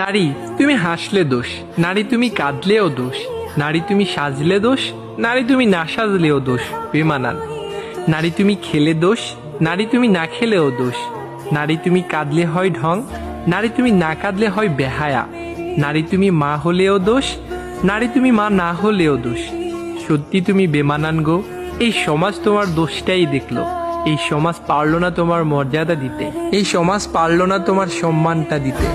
নারী তুমি হাসলে দোষ, নারী তুমি কাঁদলেও দোষ, নারী তুমি সাজলে দোষ, নারী তুমি না সাজলেও দোষ বেমানান। নারী তুমি খেলে দোষ, নারী তুমি না খেলেও দোষ। নারী তুমি কাঁদলে হয় ঢং, নারী তুমি না কাঁদলে হয় বেহায়া। নারী তুমি মা হলেও দোষ, নারী তুমি মা না হলেও দোষ। সত্যি তুমি বেমানান গো, এই সমাজ তোমার দোষটাই দেখলো। এই সমাজ পারলো না তোমার মর্যাদা দিতে, এই সমাজ পারলো না তোমার সম্মানটা দিতে।